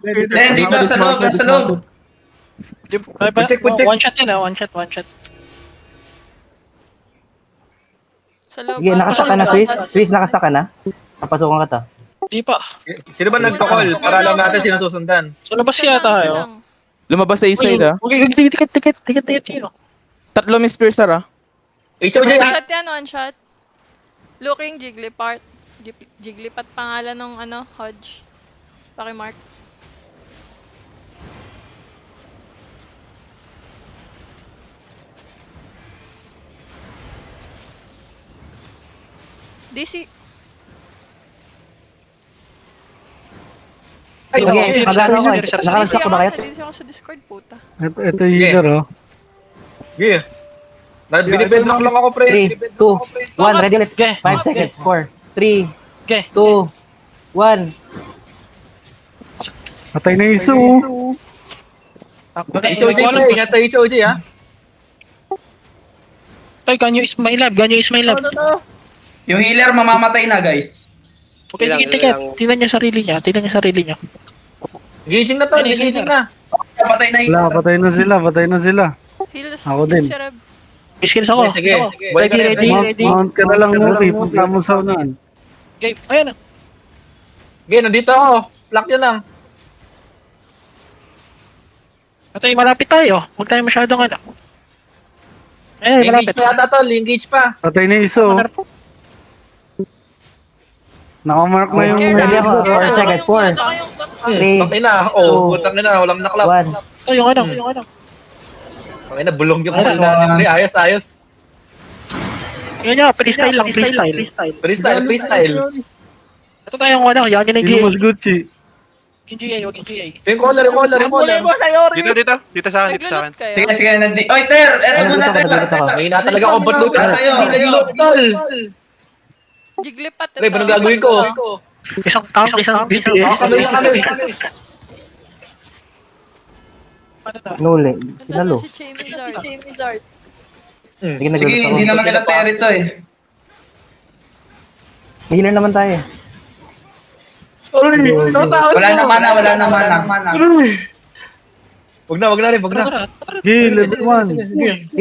Dito sa loob, nasa loob. Check. One shot yan one shot. Sa loob. Sige, nakasta ka na, Swiss? Swiss, nakasta ka na? Papasukan ka ta. Di pa. Sino ba nagpa-call? Para alam natin sino susundan. Sa labas yata tayo. Lumabas na side ah. Okay, tikit yun. Tatlo Miss Piercer ah. HOJ One ha? shot yan, one shot. Looking Jigglypuff. Jigglypuff pangalan ng Hodge. Pakimark. DC. Ay, Okay, magano ako. Nakalagsak ka ba kayo? DC ako sa Discord, puta. Ito yung healer, oh. Yeah. Binibedlock lang ako, pre. 3, 2, 1, ready ulit. 5 seconds. 4, 3, 2, 1. Patay na Iso, oh. HOJ, pre. Ingat sa HOJ, ha? Ay, ganyo is my lab. Yung healer mamamatay na, guys. Okay, tikit. Tingnan niya sarili niya. Engaging na to, engaging na. Patay na Wala, healer. patay na sila. Heals. Ako din. Si Reb. Skills ako. Sige. Buhay ka rin, pre. Mount ka na lang, Muri. Punta mo sa unahan. Okay, ayan na. Okay, nandito ako. Lock yun lang. Atay, malapit tayo. Huwag tayo masyadong Ayun, Engage malapit. pa yata to, engage pa. Patay na Iso, oh. Nakamark na yung... Ready ako. 4 seconds. 4, Three, Patay na. Oh, 2, putang na. Walang naklap. 1. Ito, yung Patay na, bulong yung Ayos, natin, pre. Ayos. Yan nga, freestyle lang, freestyle. Freestyle. Ito tayong yan yung Sino mas Gucci? Yung GA, huwag yung GA. Yung caller. Dito sa akin. Naglalot kayo. Sige, Oy, Ter! Eto muna, Ter! May na talaga ako, ba't loot? Sa'yo. Tol! Jigglypuff. Pre, paano gagawin ko? Isang tank, isang BPA. Kami. Nule. Sila lo. Si Charizard. Sige, Sige, hindi naman nila Ter ito eh. Healer naman tayo. Wala na mana. Wag na rin. Okay, level 1.